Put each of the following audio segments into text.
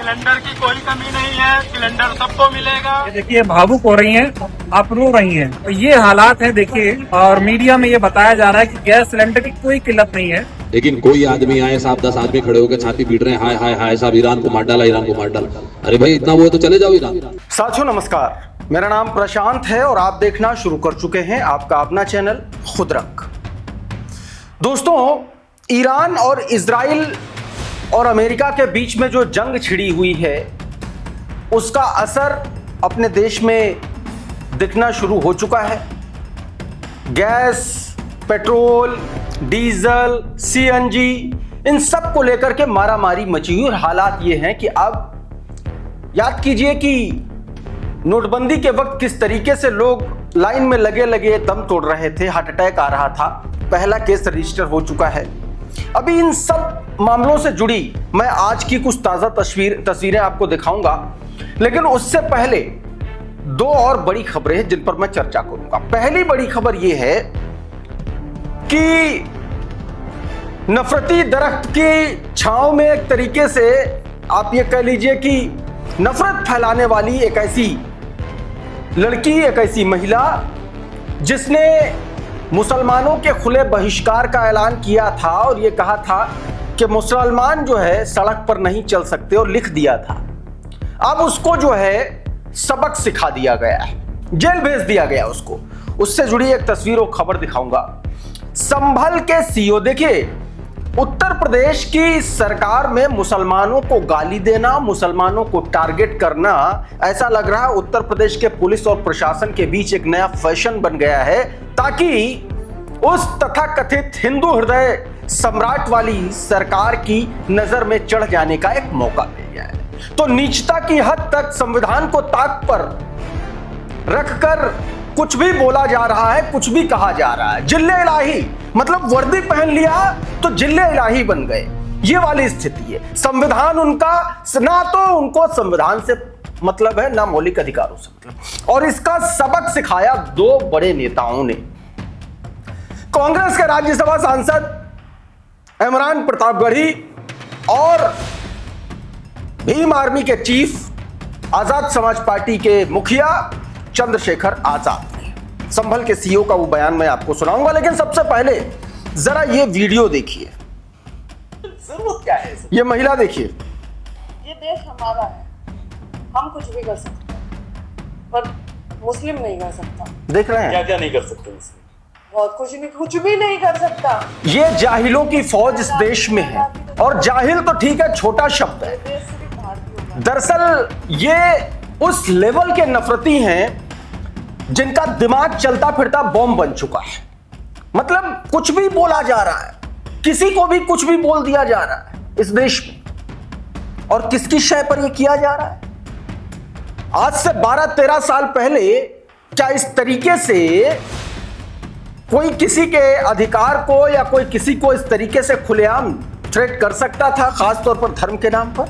Cylinder की कोई कमी नहीं है, सिलेंडर सबको मिलेगा। ये देखिए भावुक हो रही हैं, आप रो रही हैं, तो ये हालात है देखिए। और मीडिया में ये बताया जा रहा है कि गैस सिलेंडर की कोई किल्लत नहीं है, लेकिन कोई आदमी आए, 7-10 आदमी खड़े होकर छाती पीट रहे हैं, हाय हाय हाय साहब ईरान को मार डाला, ईरान को मार डाला। अरे भाई इतना वो है तो चले जाओ ईरान। साथियों नमस्कार, मेरा नाम प्रशांत है और आप देखना शुरू कर चुके हैं आपका अपना चैनल खुदरक। दोस्तों, ईरान और इजराइल और अमेरिका के बीच में जो जंग छिड़ी हुई है उसका असर अपने देश में दिखना शुरू हो चुका है। गैस, पेट्रोल, डीजल, सीएनजी, इन सब को लेकर के मारामारी मची हुई। और हालात ये हैं कि अब याद कीजिए कि नोटबंदी के वक्त किस तरीके से लोग लाइन में लगे लगे दम तोड़ रहे थे, हार्ट अटैक आ रहा था, पहला केस रजिस्टर हो चुका है। अभी इन सब मामलों से जुड़ी मैं आज की कुछ ताजा तस्वीरें आपको दिखाऊंगा, लेकिन उससे पहले दो और बड़ी खबरें हैं जिन पर मैं चर्चा करूंगा। पहली बड़ी खबर यह है कि नफरती दरख्त की छांव में एक तरीके से आप ये कह लीजिए कि नफरत फैलाने वाली एक ऐसी लड़की, एक ऐसी महिला जिसने मुसलमानों के खुले बहिष्कार का ऐलान किया था और ये कहा था कि मुसलमान जो है सड़क पर नहीं चल सकते, और लिख दिया था। अब उसको जो है सबक सिखा दिया गया है, जेल भेज दिया गया उसको। उससे जुड़ी एक तस्वीर और खबर दिखाऊंगा। संभल के सीओ, देखिए उत्तर प्रदेश की सरकार में मुसलमानों को गाली देना, मुसलमानों को टारगेट करना, ऐसा लग रहा है उत्तर प्रदेश के पुलिस और प्रशासन के बीच एक नया फैशन बन गया है, ताकि उस तथाकथित हिंदू हृदय सम्राट वाली सरकार की नजर में चढ़ जाने का एक मौका मिल जाए। तो नीचता की हद तक संविधान को ताक पर रखकर कुछ भी बोला जा रहा है, कुछ भी कहा जा रहा है। जिल्ले इलाही मतलब वर्दी पहन लिया तो जिल्ले इलाही बन गए, ये वाली स्थिति है। संविधान उनका ना, तो उनको संविधान से मतलब है ना मौलिक अधिकारों से मतलब। और इसका सबक सिखाया दो बड़े नेताओं ने। कांग्रेस के राज्यसभा सांसद इमरान प्रतापगढ़ी और भीम आर्मी के चीफ आजाद समाज पार्टी के मुखिया चंद्रशेखर आजाद ने संभल के सीईओ का वो बयान मैं आपको सुनाऊंगा, लेकिन सबसे पहले जरा ये वीडियो देखिए। जरूरत क्या है? ये महिला देखिए। ये देश हमारा है, हम कुछ भी कर सकते हैं, पर मुस्लिम नहीं कर सकता। देख रहे हैं क्या क्या नहीं कर सकते मुस्लिम? बहुत कुछ भी नहीं कर सकता। ये जाहिलों की फौज इस देश में है, और जाहिल तो ठीक है, छोटा शब्द है। देश सिर्फ भारतीयों का। दरअसल ये उस लेवल के नफरती हैं जिनका दिमाग चलता फिरता बॉम्ब बन चुका है। मतलब कुछ भी बोला जा रहा है, किसी को भी कुछ भी बोल दिया जा रहा है इस देश में। और किसकी शय पर यह किया जा रहा है? आज से 12-13 साल पहले क्या इस तरीके से कोई किसी के अधिकार को या कोई किसी को इस तरीके से खुलेआम थ्रेट कर सकता था, खासतौर पर धर्म के नाम पर?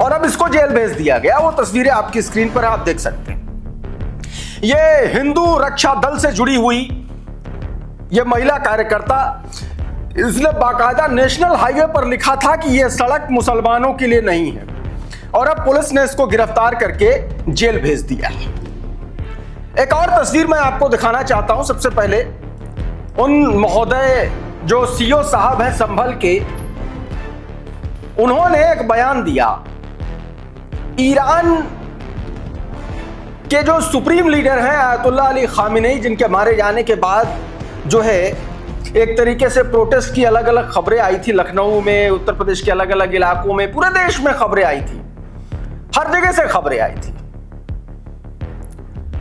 और अब इसको जेल भेज दिया गया। वो तस्वीरें आपकी स्क्रीन पर आप देख सकते हैं। ये हिंदू रक्षा दल से जुड़ी हुई ये महिला कार्यकर्ता, इसने बाकायदा नेशनल हाईवे पर लिखा था कि यह सड़क मुसलमानों के लिए नहीं है, और अब पुलिस ने इसको गिरफ्तार करके जेल भेज दिया है। एक और तस्वीर मैं आपको दिखाना चाहता हूं। सबसे पहले उन महोदय जो सीईओ साहब हैं संभल के, उन्होंने एक बयान दिया। ईरान के जो सुप्रीम लीडर हैं आयतुल्ला अली खामेनी, जिनके मारे जाने के बाद जो है एक तरीके से प्रोटेस्ट की अलग अलग खबरें आई थी, लखनऊ में, उत्तर प्रदेश के अलग अलग इलाकों में, पूरे देश में खबरें आई थी, हर जगह से खबरें आई थी।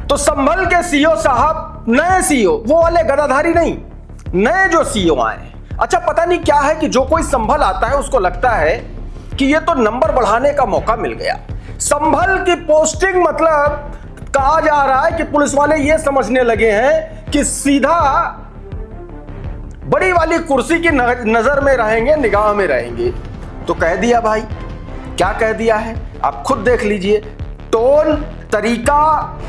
तो संभल के सीईओ साहब, नए सीईओ, वो वाले गदाधारी नहीं, नए जो सीईओ आए। अच्छा, पता नहीं क्या है कि जो कोई संभल आता है उसको लगता है कि ये तो नंबर बढ़ाने का मौका मिल गया। संभल की पोस्टिंग मतलब कहा जा रहा है कि पुलिस वाले ये समझने लगे हैं कि सीधा बड़ी वाली कुर्सी की नजर में रहेंगे, निगाह में रहेंगे। तो कह दिया भाई, क्या कह दिया है आप खुद देख लीजिए। टोन, तरीका,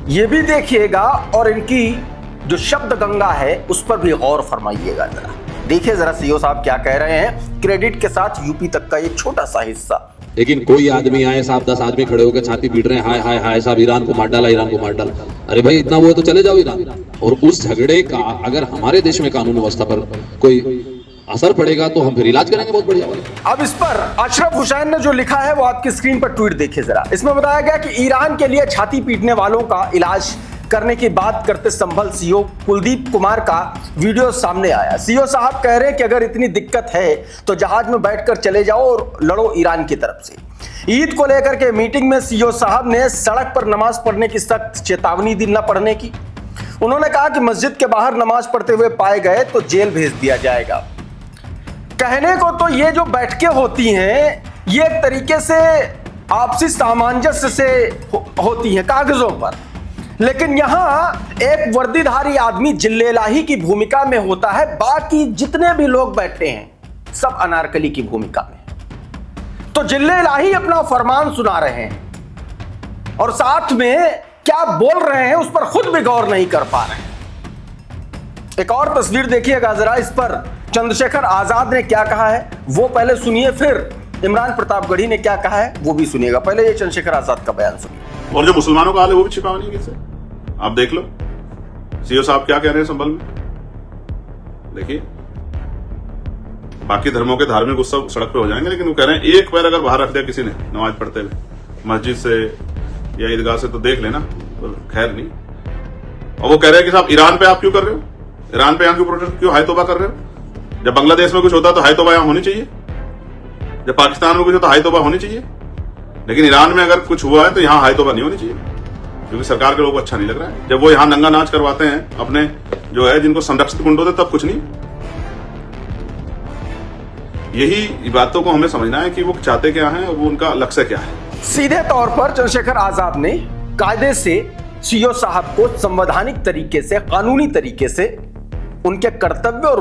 ये भी देखिएगा, और इनकी जो शब्द गंगा है उस पर भी गौर फरमाइएगा जरा। देखिए जरा सीओ साहब क्या कह रहे हैं, क्रेडिट के साथ यूपी तक का एक छोटा सा हिस्सा। लेकिन कोई आदमी आए साहब 10 आदमी खड़े होकर छाती पीट रहे हैं, हाय हाय हाय साहब ईरान को मार डाला, ईरान को मार डाला। अरे भाई इतना वो है तो चले जाओ ईरान। और उस झगड़े का अगर हमारे देश में कानून व्यवस्था पर कोई असर पड़ेगा तो हम फिर इलाज करेंगे बहुत बढ़िया। अब इस पर अशरफ हुसैन ने जो लिखा है वो आपकी स्क्रीन पर ट्वीट देखिए जरा। इसमें बताया गया कि ईरान के लिए छाती पीटने वालों का इलाज करने की बात करते संभल सीओ कुलदीप कुमार का वीडियो सामने आया। सीओ साहब कह रहे हैं कि अगर इतनी दिक्कत है तो जहाज में बैठकर चले जाओ और लड़ो ईरान की तरफ से। ईद को लेकर के मीटिंग में सीओ साहब ने सड़क पर नमाज पढ़ने की सख्त चेतावनी दी, न पढ़ने की। उन्होंने कहा कि मस्जिद के बाहर नमाज पढ़ते हुए पाए गए तो जेल भेज दिया जाएगा। कहने को तो ये जो बैठकें होती हैं ये एक तरीके से आपसी सामंजस्य से होती हैं कागजों पर, लेकिन यहां एक वर्दीधारी आदमी जिल्लेलाही की भूमिका में होता है, बाकी जितने भी लोग बैठे हैं सब अनारकली की भूमिका में। तो जिल्लेलाही अपना फरमान सुना रहे हैं और साथ में क्या बोल रहे हैं उस पर खुद भी गौर नहीं कर पा रहे हैं। एक और तस्वीर देखिएगा जरा, इस पर चंद्रशेखर आजाद ने क्या कहा है वो पहले सुनिए, फिर इमरान प्रतापगढ़ी ने क्या कहा है वो भी सुनिएगा। पहले ये चंद्रशेखर आजाद का बयान सुनिए। और जो मुसलमानों का हाल है वो भी छिपावा नहीं किससे, आप देख लो सीओ साहब क्या कह रहे हैं संभल में, देखिए। बाकी धर्मों के धार्मिक उत्सव सड़क पे हो जाएंगे, लेकिन वो कह रहे हैं एक पैर अगर बाहर रख दिया किसी ने नमाज पढ़ते हुए मस्जिद से या ईदगाह से तो देख लेना, तो खैर नहीं। और वो कह रहे हैं कि साहब ईरान पे आप क्यों कर रहे हो, ईरान पे यहाँ क्यों प्रोटेस्ट, क्यों हाय तौबा कर रहे हो। जब बांग्लादेश में कुछ होता तो हाय तौबा यहाँ होनी चाहिए, जब पाकिस्तान में कुछ होता हाय तौबा होनी चाहिए, लेकिन ईरान में अगर कुछ हुआ है तो यहाँ हाय तौबा नहीं होनी चाहिए, क्योंकि सरकार के लोगों को अच्छा नहीं लग रहा है। जब वो यहाँ नंगा नाच करवाते हैं अपने जो है जिनको संरक्षित कुंड होते तब कुछ नहीं। यही बातों को हमें समझना है कि वो चाहते क्या हैं और वो उनका लक्ष्य क्या है। सीधे तौर पर चंद्रशेखर आजाद ने कायदे से सीओ साहब को संवैधानिक तरीके से, कानूनी तरीके से उनके कर्तव्य और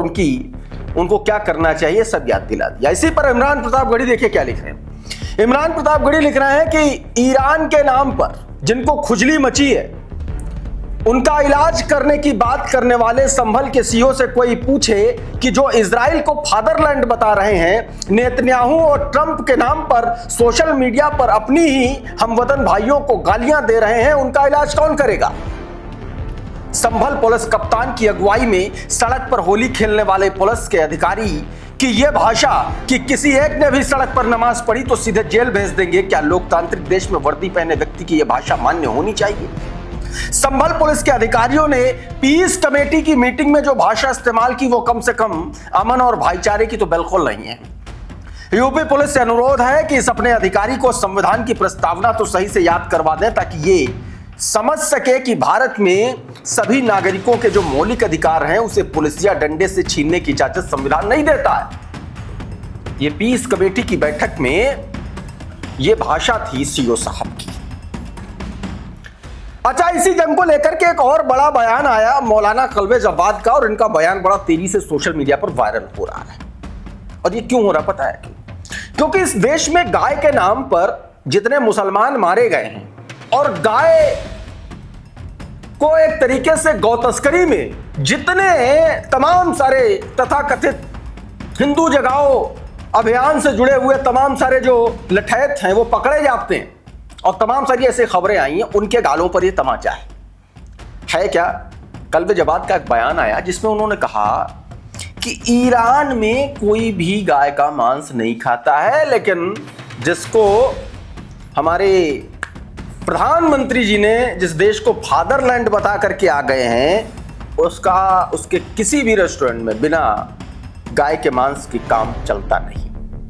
उनको क्या करना चाहिए सब याद दिला दिया। इसी पर इमरान प्रतापगढ़ी देखिए क्या लिख रहे हैं। इमरान प्रतापगढ़ी लिख रहे हैं कि ईरान के नाम पर जिनको खुजली मची है उनका इलाज करने की बात करने वाले संभल के सीओ से कोई पूछे कि जो इजराइल को फादरलैंड बता रहे हैं नेतन्याहू और ट्रंप के नाम पर सोशल मीडिया पर अपनी ही हमवतन भाइयों को गालियां दे रहे हैं, उनका इलाज कौन करेगा। संभल पुलिस कप्तान की अगुवाई में सड़क पर होली खेलने वाले पुलिस के अधिकारी की यह भाषा कि किसी एक ने भी सड़क पर नमाज पढ़ी तो सीधे जेल भेज देंगे, क्या लोकतांत्रिक देश में वर्दी पहने व्यक्ति की यह भाषा मान्य होनी चाहिए। संभल पुलिस के अधिकारियों ने पीस कमेटी की मीटिंग में जो भाषा इस्तेमाल की वो कम से कम अमन और भाईचारे की तो बिल्कुल नहीं है। यूपी पुलिस से अनुरोध है कि इस अपने अधिकारी को संविधान की प्रस्तावना तो सही से याद करवा दें ताकि ये समझ सके कि भारत में सभी नागरिकों के जो मौलिक अधिकार हैं उसे पुलिस या डंडे से छीनने की इजाजत संविधान नहीं देता है। ये पीस कमेटी की बैठक में ये भाषा थी सीओ साहब की। अच्छा, इसी जंग को लेकर के एक और बड़ा बयान आया मौलाना कल्बे जवाद का, और इनका बयान बड़ा तेजी से सोशल मीडिया पर वायरल हो रहा है। और ये क्यों हो रहा पता है क्योंकि इस देश में गाय के नाम पर जितने मुसलमान मारे गए हैं और गाय को एक तरीके से गौ तस्करी में जितने तमाम सारे तथाकथित हिंदू जगाओ अभियान से जुड़े हुए तमाम सारे जो लठैत हैं वो पकड़े जाते हैं और तमाम सारी ऐसी खबरें आई हैं, उनके गालों पर ये तमाचा है क्या। कल्बे जवाद का एक बयान आया जिसमें उन्होंने कहा कि ईरान में कोई भी गाय का मांस नहीं खाता है, लेकिन जिसको हमारे प्रधानमंत्री जी ने जिस देश को फादरलैंड बता करके आ गए हैं उसके किसी भी रेस्टोरेंट में बिना गाय के मांस की काम चलता नहीं।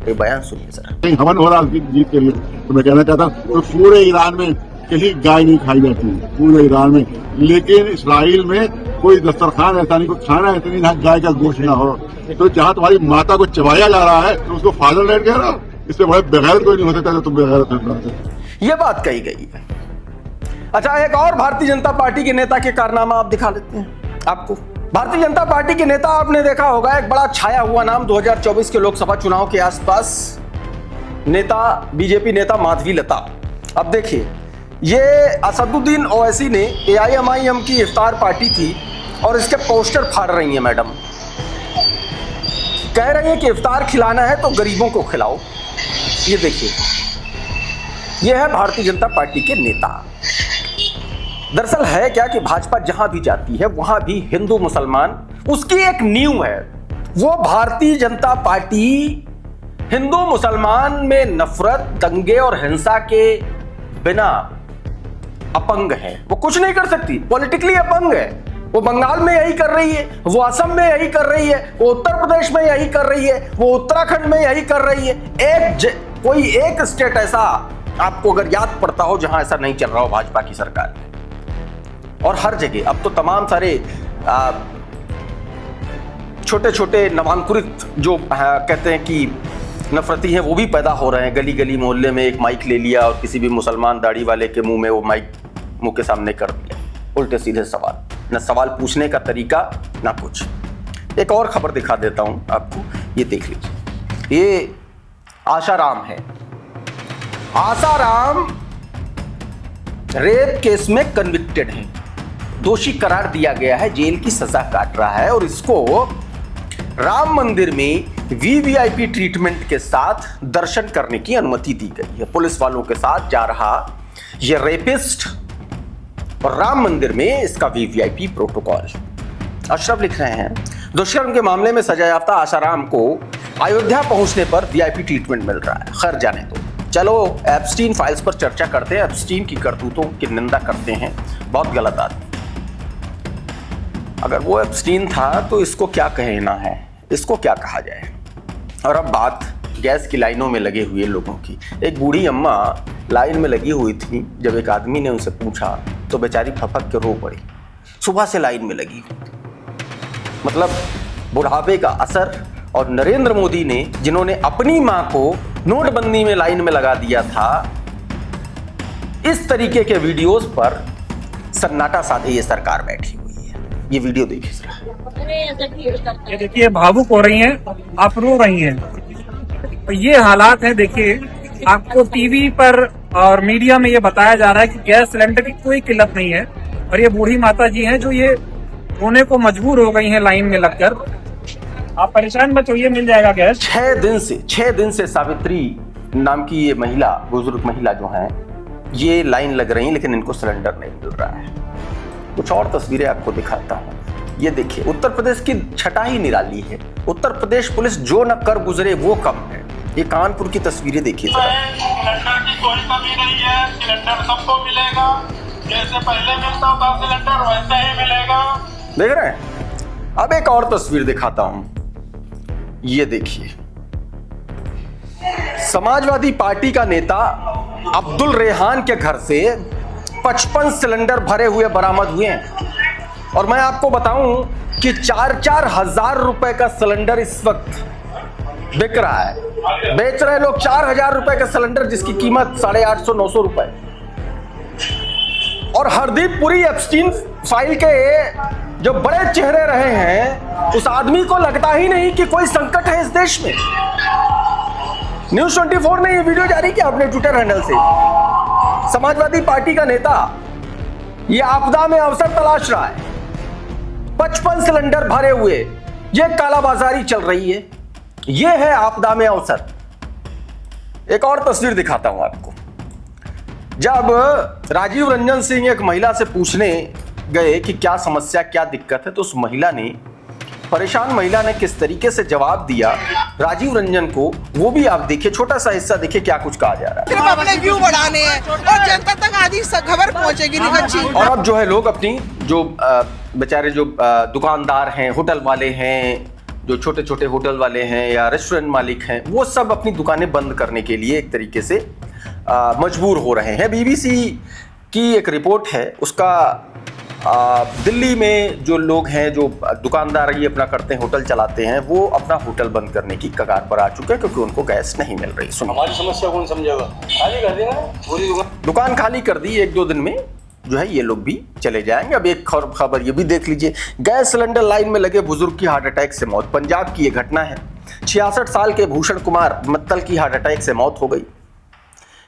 ये बयान सुनिए जरा। हवन हो रहा जीत के लिए, तो मैं कहना चाहता हूँ तो पूरे ईरान में कहीं गाय नहीं खाई जाती है, पूरे ईरान में, लेकिन इसराइल में कोई दस्तरखान ऐसा नहीं, कोई खाना ऐसा नहीं जहाँ गाय का गोश्त ना हो। तो जहाँ तुम्हारी माता को चबाया जा रहा है तो उसको फादरलैंड कह रहा हो, इससे बड़े बगैर कोई नहीं हो सकता। तो तुम बगैर ये बात कही गई है। अच्छा, एक और भारतीय जनता पार्टी के नेता के कारनामा आप दिखा लेते हैं आपको। भारतीय जनता पार्टी के नेता आपने देखा होगा, एक बड़ा छाया हुआ नाम 2024 के लोकसभा चुनाव के आसपास, नेता बीजेपी नेता माधवी लता। अब देखिए, ये असदुद्दीन ओवैसी ने AIMIM की इफ्तार पार्टी थी और इसके पोस्टर फाड़ रही हैं मैडम। कह रही है कि इफ्तार खिलाना है तो गरीबों को खिलाओ। ये देखिए, ये है भारतीय जनता पार्टी के नेता। दरअसल है क्या कि भाजपा जहां भी जाती है वहां भी हिंदू मुसलमान उसकी एक नींव है। वो भारतीय जनता पार्टी हिंदू मुसलमान में नफरत, दंगे और हिंसा के बिना अपंग है। वो कुछ नहीं कर सकती, पॉलिटिकली अपंग है। वो बंगाल में यही कर रही है, वो असम में यही कर रही है, वो उत्तर प्रदेश में यही कर रही है, वो उत्तराखंड में यही कर रही है। कोई एक स्टेट ऐसा आपको अगर याद पड़ता हो जहां ऐसा नहीं चल रहा हो भाजपा की सरकार में। और हर जगह अब तो तमाम सारे छोटे छोटे नवांकुरित जो कहते हैं कि नफरती हैं वो भी पैदा हो रहे हैं। गली गली मोहल्ले में एक माइक ले लिया और किसी भी मुसलमान दाढ़ी वाले के मुंह में वो माइक मुंह के सामने कर दिया, उल्टे सीधे सवाल, न सवाल पूछने का तरीका ना कुछ। एक और खबर दिखा देता हूं आपको, ये देख लीजिए। ये आशाराम है। आशाराम रेप केस में कन्विक्टेड है, दोषी करार दिया गया है, जेल की सजा काट रहा है और इसको राम मंदिर में वीवीआईपी ट्रीटमेंट के साथ दर्शन करने की अनुमति दी गई है। पुलिस वालों के साथ जा रहा यह रेपिस्ट और राम मंदिर में इसका वीवीआईपी प्रोटोकॉल। अशरफ लिख रहे हैं, दुष्कर्म के मामले में सजायाफ्ता आशाराम को अयोध्या पहुंचने पर वीआईपी ट्रीटमेंट मिल रहा है। खैर जाने दो, चलो एप्स्टीन फाइल्स पर चर्चा करते हैं। एप्स्टीन की करतूतों की निंदा करते हैं, बहुत गलत आदमी। अगर वो एप्स्टीन था तो इसको क्या कहना है, इसको क्या कहा जाए। और अब बात गैस की लाइनों में लगे हुए लोगों की। एक बूढ़ी अम्मा लाइन में लगी हुई थी, जब एक आदमी ने उनसे पूछा तो बेचारी फपक के रो पड़ी। सुबह से लाइन में लगी, मतलब बुढ़ापे का असर। और नरेंद्र मोदी ने, जिन्होंने अपनी मां को नोटबंदी में लाइन में लगा दिया था, इस तरीके के वीडियोस पर सन्नाटा साधे ये सरकार बैठी हुई है। ये वीडियो देखिए जरा। ये देखिए, भावुक हो रही हैं, आप रो रही हैं। तो ये हालात है। देखिए, आपको टीवी पर और मीडिया में ये बताया जा रहा है कि गैस सिलेंडर की कोई किल्लत नहीं है और ये बूढ़ी माता जी हैं जो ये रोने को मजबूर हो गई हैं लाइन में लगकर। आप परेशान मत होइए, मिल जाएगा गैस। 6 दिन से सावित्री नाम की ये महिला, बुजुर्ग महिला जो है, ये लाइन लग रही है लेकिन इनको सिलेंडर नहीं मिल रहा है। कुछ और तस्वीरें आपको दिखाता हूँ। ये देखिए, उत्तर प्रदेश की छटा ही निराली है। उत्तर प्रदेश पुलिस जो न कर गुजरे वो कम है। ये कानपुर की तस्वीरें देखिए जरा। सिलेंडर की कोई कमी नहीं है, सिलेंडर सबको मिलेगा। जैसे पहले मिलता था सिलेंडर वैसे ही मिलेगा। देख रहे हैं। अब एक और तस्वीर दिखाता हूं, ये देखिए। समाजवादी पार्टी का नेता अब्दुल रेहान के घर से 55 सिलेंडर भरे हुए बरामद हुए हैं और मैं आपको बताऊं कि 4-4 हजार रुपए का सिलेंडर इस वक्त बिक रहा है। बेच रहे लोग 4,000 रुपए का सिलेंडर, जिसकी कीमत 850-900 रुपए। और हरदीप पुरी एप्स्टीन फाइल के जो बड़े चेहरे रहे हैं, उस आदमी को लगता ही नहीं कि कोई संकट है इस देश में। न्यूज़ 24 ने ये वीडियो जारी किया अपने ट्विटर हैंडल से। समाजवादी पार्टी का नेता ये आपदा में अवसर तलाश रहा है। 55 सिलेंडर भरे हुए, ये कालाबाजारी चल रही है। ये है आपदा में अवसर। एक और तस्वीर दिखाता हूं आपको। जब राजीव रंजन सिंह एक महिला से पूछने गए कि क्या समस्या, क्या दिक्कत है, तो उस महिला ने, परेशान महिला ने किस तरीके से जवाब दिया राजीव रंजन को, वो भी आप देखिए। छोटा सा हिस्सा देखिए क्या कुछ कहा जा रहा है। सिर्फ अपने व्यू बढ़ाने हैं और जनता तक आधी खबर पहुंचेगी नहीं अच्छी। और अब जो है लोग अपनी जो बेचारे जो दुकानदार हैं, होटल वाले हैं, जो छोटे छोटे होटल वाले हैं या रेस्टोरेंट मालिक हैं, वो सब अपनी दुकानें बंद करने के लिए एक तरीके से मजबूर हो रहे हैं। बीबीसी की एक रिपोर्ट है, उसका दिल्ली में जो लोग हैं, जो दुकानदार ये अपना करते हैं, होटल चलाते हैं, वो अपना होटल बंद करने की कगार पर आ चुके हैं क्योंकि उनको गैस नहीं मिल रही। सुनो, हमारी समस्या कौन समझेगा? खाली कर देना पूरी दुकान खाली कर दी, 1-2 दिन में जो है ये लोग भी चले जाएंगे। अब एक खबर ये भी देख लीजिए। गैस सिलेंडर लाइन में लगे बुजुर्ग की हार्ट अटैक से मौत। पंजाब की ये घटना है। 66 साल के भूषण कुमार मित्तल की हार्ट अटैक से मौत हो गई।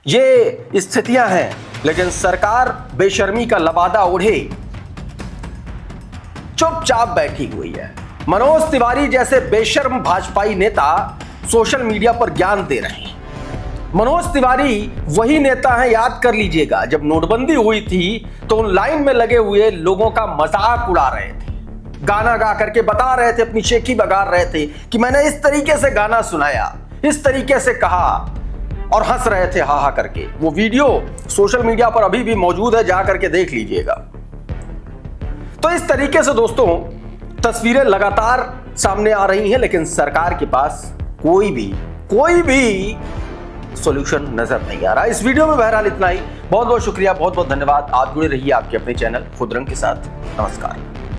ये स्थितियां हैं, लेकिन सरकार बेशर्मी का लबादा ओढ़े चुपचाप बैठी हुई है। मनोज तिवारी जैसे बेशर्म भाजपाई नेता सोशल मीडिया पर ज्ञान दे रहे हैं। मनोज तिवारी वही नेता हैं, याद कर लीजिएगा, जब नोटबंदी हुई थी तो उन लाइन में लगे हुए लोगों का मजाक उड़ा रहे थे, गाना गा करके बता रहे थे, अपनी शेखी बगार रहे थे कि मैंने इस तरीके से गाना सुनाया, इस तरीके से कहा, और हंस रहे थे हा हा करके। वो वीडियो सोशल मीडिया पर अभी भी मौजूद है, जा करके देख लीजिएगा। तो इस तरीके से दोस्तों तस्वीरें लगातार सामने आ रही हैं, लेकिन सरकार के पास कोई भी सॉल्यूशन नजर नहीं आ रहा। इस वीडियो में बहरहाल इतना ही। बहुत बहुत शुक्रिया, बहुत बहुत धन्यवाद। आप जुड़े रहिए आपके अपने चैनल खुदरंग के साथ। नमस्कार।